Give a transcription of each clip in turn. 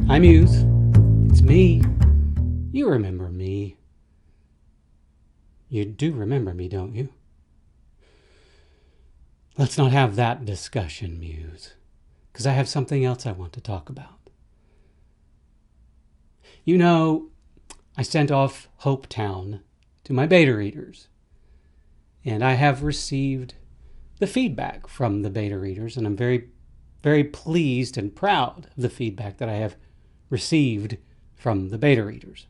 My Muse. It's me. You remember me. You do remember me, don't you? Let's not have that discussion, Muse, because I have something else I want to talk about. You know, I sent off Hopetown to my beta readers, and I have received the feedback from the beta readers, and I'm very, very pleased and proud of the feedback that I have received from the beta readers.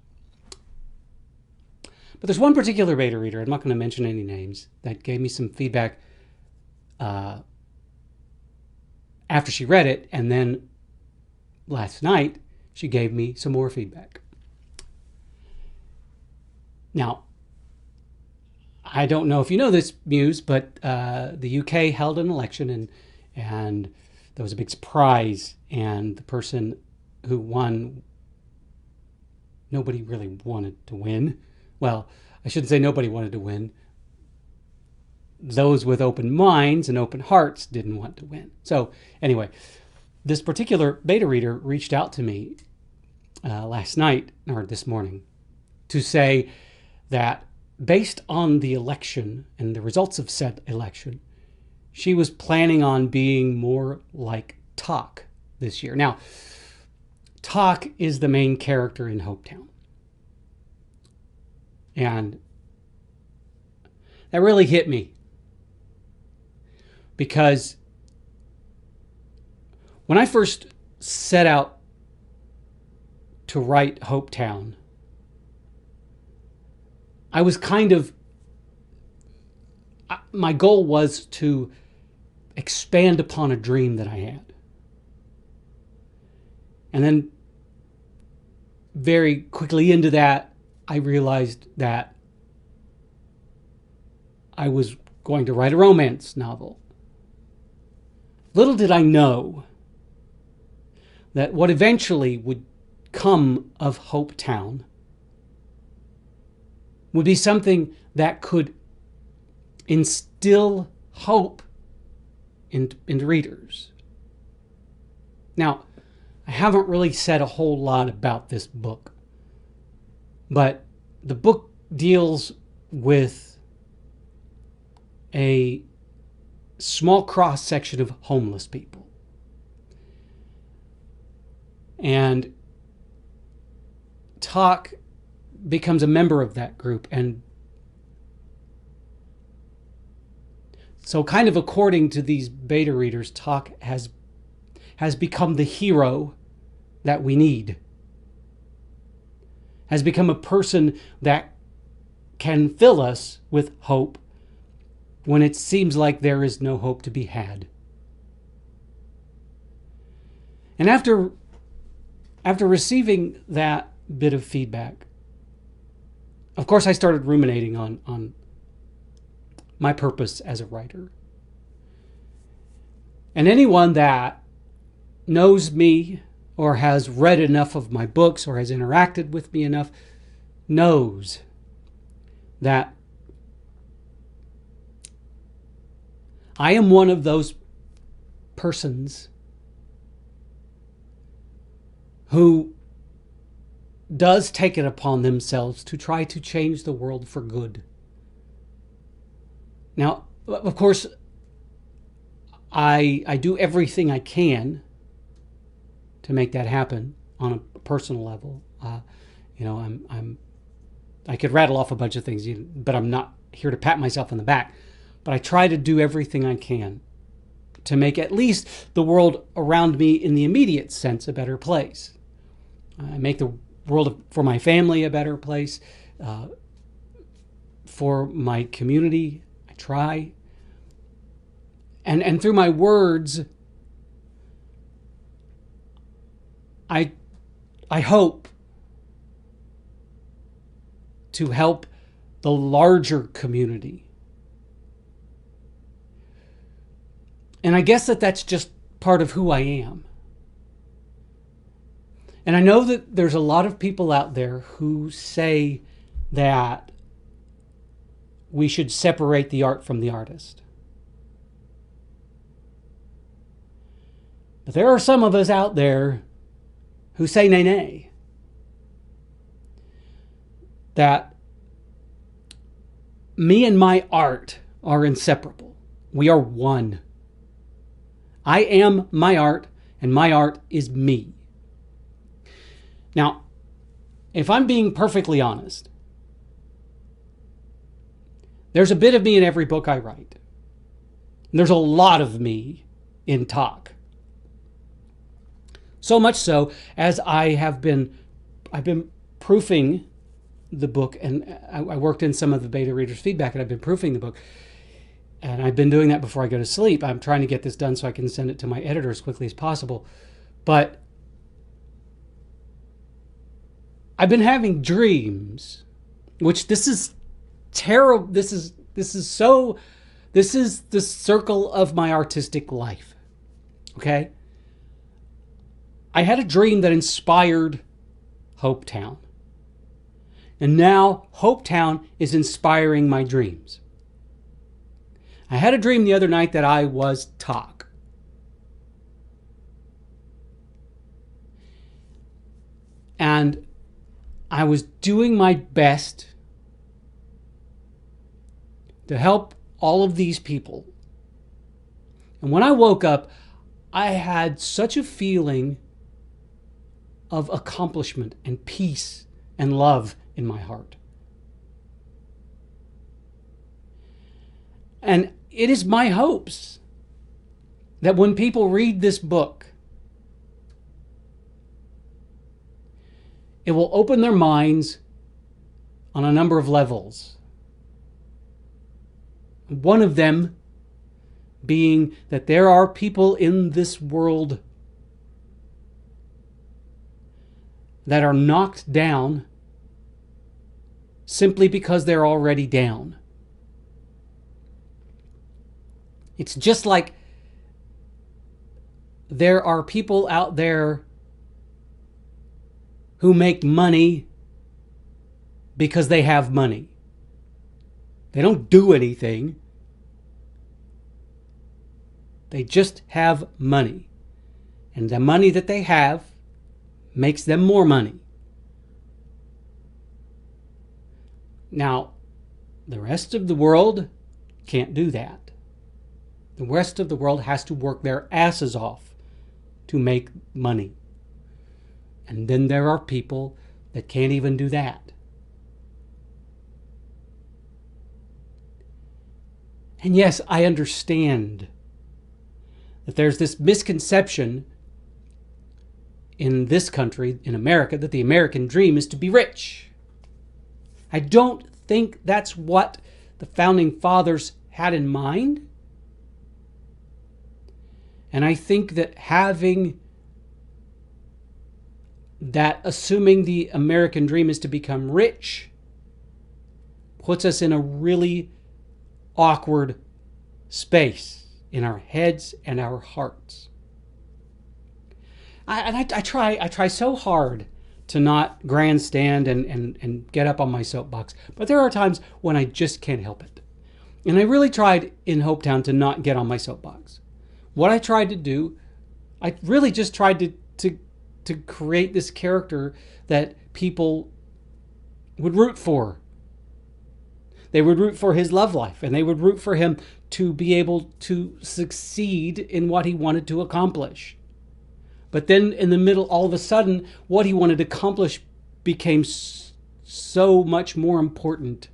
But there's one particular beta reader, I'm not going to mention any names, that gave me some feedback after she read it, and then last night she gave me some more feedback. Now, I don't know if you know this, Muse, but the UK held an election, and there was a big surprise, and the person who won, nobody really wanted to win. Well, I shouldn't say nobody wanted to win. Those with open minds and open hearts didn't want to win. So anyway, this particular beta reader reached out to me last night, or this morning, to say that based on the election and the results of said election, she was planning on being more like Talk this year. Now, Talk is the main character in Hopetown. And that really hit me. Because when I first set out to write Hopetown, I was my goal was to expand upon a dream that I had. And then very quickly into that, I realized that I was going to write a romance novel. Little did I know that what eventually would come of Hopetown would be something that could instill hope into readers. Now, I haven't really said a whole lot about this book, but the book deals with a small cross-section of homeless people. And Talk becomes a member of that group. And so kind of according to these beta readers, Talk has become the hero that we need. Has become a person that can fill us with hope when it seems like there is no hope to be had. And after receiving that bit of feedback, of course I started ruminating on my purpose as a writer. And anyone that knows me or has read enough of my books or has interacted with me enough knows that I am one of those persons who does take it upon themselves to try to change the world for good. Now, of course, I do everything I can to make that happen on a personal level. I could rattle off a bunch of things, but I'm not here to pat myself on the back. But I try to do everything I can to make at least the world around me in the immediate sense a better place. I make the world for my family a better place. For my community, I try. And through my words, I hope to help the larger community. And I guess that's just part of who I am. And I know that there's a lot of people out there who say that we should separate the art from the artist. But there are some of us out there who say nay, nay, that me and my art are inseparable. We are one. I am my art, and my art is me. Now, if I'm being perfectly honest, there's a bit of me in every book I write. There's a lot of me in talk. So much so as I've been proofing the book, and I worked in some of the beta readers' feedback, and I've been proofing the book. And I've been doing that before I go to sleep. I'm trying to get this done so I can send it to my editor as quickly as possible. But I've been having dreams, which this is terrible. This is the circle of my artistic life. Okay? I had a dream that inspired Hopetown. And now Hopetown is inspiring my dreams. I had a dream the other night that I was Talk. And I was doing my best to help all of these people. And when I woke up, I had such a feeling of accomplishment and peace and love in my heart. And it is my hopes that when people read this book, it will open their minds on a number of levels. One of them being that there are people in this world that are knocked down simply because they're already down. It's just like there are people out there who make money because they have money. They don't do anything. They just have money. And the money that they have makes them more money. Now, the rest of the world can't do that. The rest of the world has to work their asses off to make money. And then there are people that can't even do that. And yes, I understand that there's this misconception in this country, in America, that the American dream is to be rich. I don't think that's what the founding fathers had in mind. And I think that having that, assuming the American dream is to become rich, puts us in a really awkward space in our heads and our hearts. I try so hard to not grandstand and get up on my soapbox, but there are times when I just can't help it. And I really tried in Hopetown to not get on my soapbox. What I tried to do, I really just tried to create this character that people would root for. They would root for his love life, and they would root for him to be able to succeed in what he wanted to accomplish. But then in the middle, all of a sudden, what he wanted to accomplish became so much more important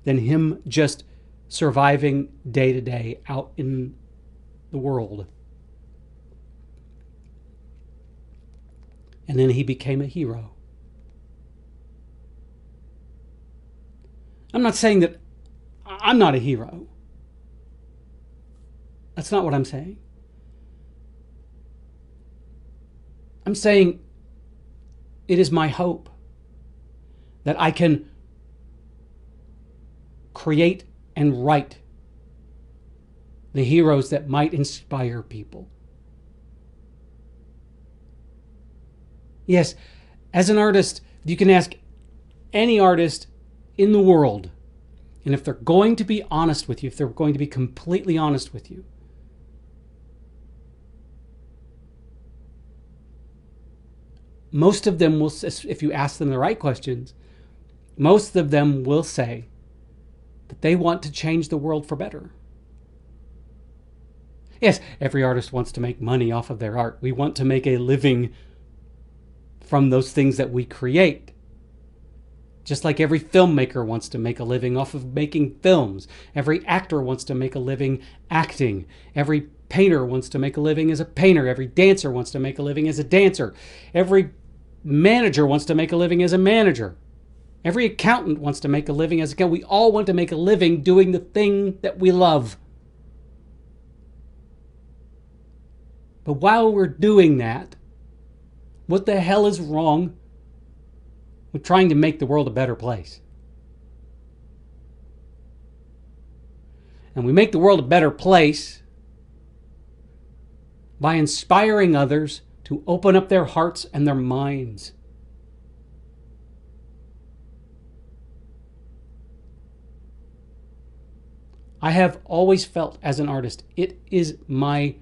than him just surviving day to day out in the world. And then he became a hero. I'm not saying that I'm not a hero. That's not what I'm saying. I'm saying it is my hope that I can create and write the heroes that might inspire people. Yes, as an artist, you can ask any artist in the world, and if they're going to be honest with you, if they're going to be completely honest with you, most of them will, if you ask them the right questions, most of them will say that they want to change the world for better. Yes, every artist wants to make money off of their art. We want to make a living from those things that we create. Just like every filmmaker wants to make a living off of making films. Every actor wants to make a living acting. Every painter wants to make a living as a painter. Every dancer wants to make a living as a dancer. Every manager wants to make a living as a manager. Every accountant wants to make a living as an accountant. We all want to make a living doing the thing that we love. But while we're doing that, what the hell is wrong with trying to make the world a better place? And we make the world a better place by inspiring others to open up their hearts and their minds. I have always felt as an artist, it is my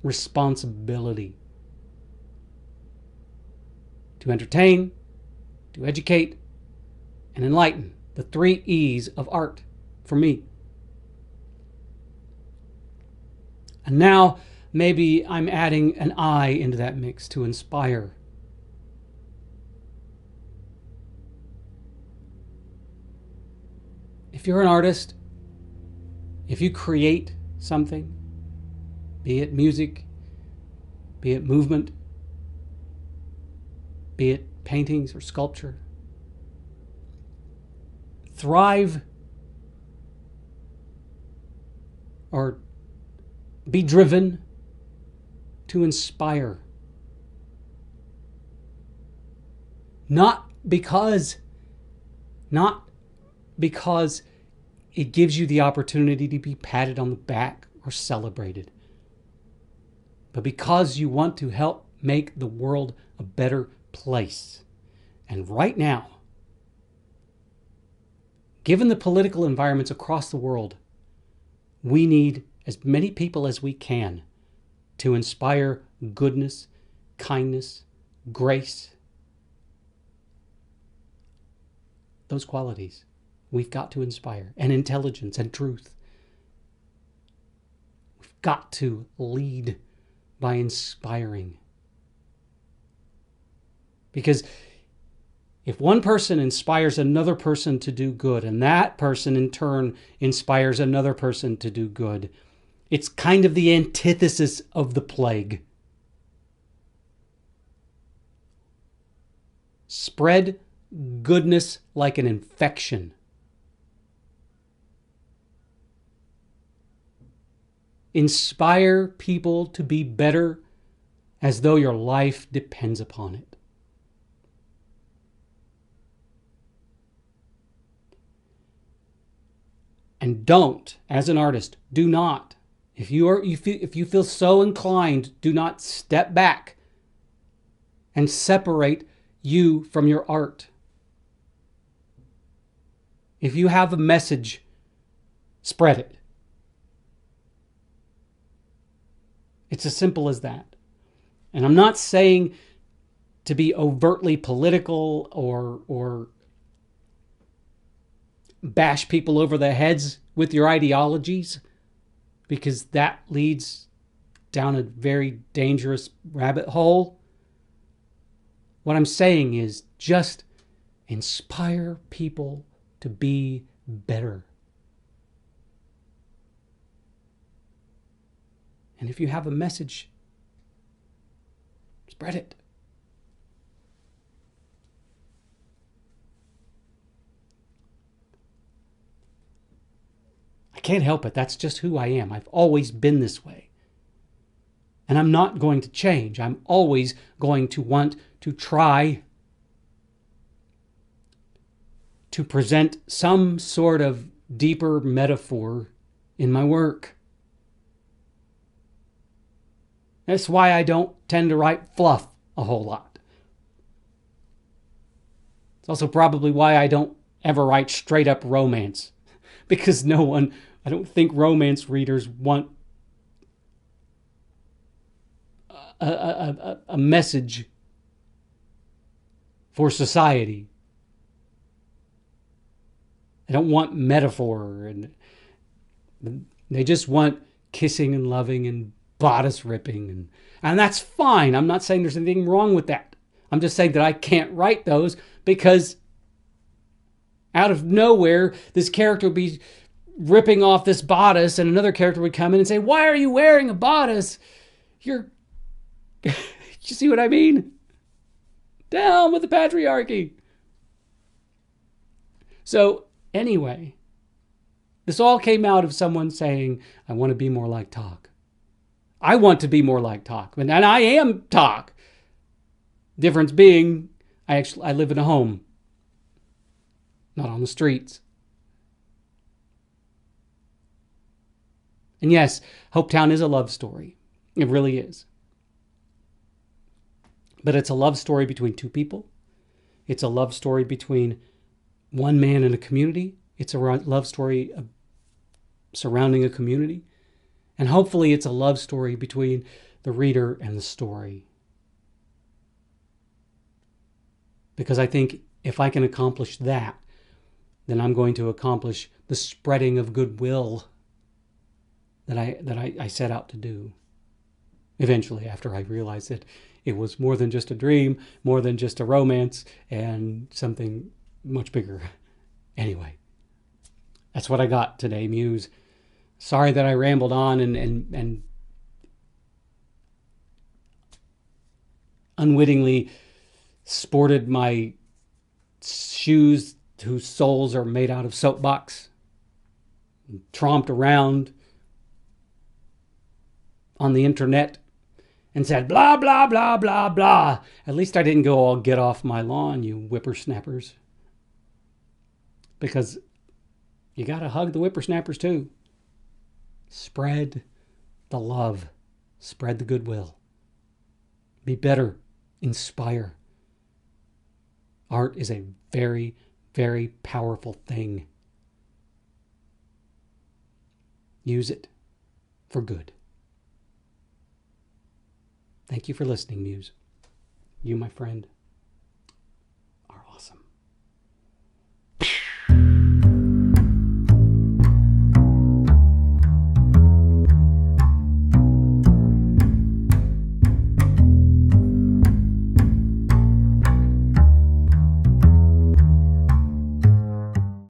responsibility to entertain, to educate, and enlighten. The 3 E's of art for me. And now maybe I'm adding an I into that mix to inspire. If you're an artist, if you create something, be it music, be it movement, be it paintings or sculpture, thrive or be driven to inspire. Not because it gives you the opportunity to be patted on the back or celebrated, but because you want to help make the world a better place. And right now, given the political environments across the world, we need as many people as we can to inspire goodness, kindness, grace. Those qualities we've got to inspire, and intelligence and truth. We've got to lead by inspiring. Because if one person inspires another person to do good, and that person in turn inspires another person to do good, it's kind of the antithesis of the plague. Spread goodness like an infection. Inspire people to be better as though your life depends upon it. And don't, as an artist, do not, if you feel so inclined, do not step back and separate you from your art. If you have a message, spread it. It's as simple as that. And I'm not saying to be overtly political or bash people over the heads with your ideologies, because that leads down a very dangerous rabbit hole. What I'm saying is just inspire people to be better. And if you have a message, spread it. I can't help it. That's just who I am. I've always been this way. And I'm not going to change. I'm always going to want to try to present some sort of deeper metaphor in my work. That's why I don't tend to write fluff a whole lot. It's also probably why I don't ever write straight up romance. Because I don't think romance readers want a message for society. They don't want metaphor, and they just want kissing and loving and bodice ripping, and that's fine. I'm not saying there's anything wrong with that. I'm just saying that I can't write those because out of nowhere, this character would be ripping off this bodice, and another character would come in and say, "Why are you wearing a bodice? You're..." You see what I mean? Down with the patriarchy. So anyway, this all came out of someone saying, "I want to be more like Talk." I want to be more like Talk, and I am Talk. Difference being, I live in a home, not on the streets. And yes, Hopetown is a love story. It really is. But it's a love story between two people. It's a love story between one man and a community. It's a love story surrounding a community. And hopefully it's a love story between the reader and the story. Because I think if I can accomplish that, then I'm going to accomplish the spreading of goodwill that I set out to do. Eventually, after I realized that it was more than just a dream, more than just a romance, and something much bigger. Anyway, that's what I got today, Muse. Sorry that I rambled on and unwittingly sported my shoes whose soles are made out of soapbox, tromped around on the internet and said blah, blah, blah, blah, blah. At least I didn't go all get off my lawn, you whippersnappers. Because you got to hug the whippersnappers too. Spread the love. Spread the goodwill. Be better. Inspire. Art is a very, very powerful thing. Use it for good. Thank you for listening, Muse. You, my friend.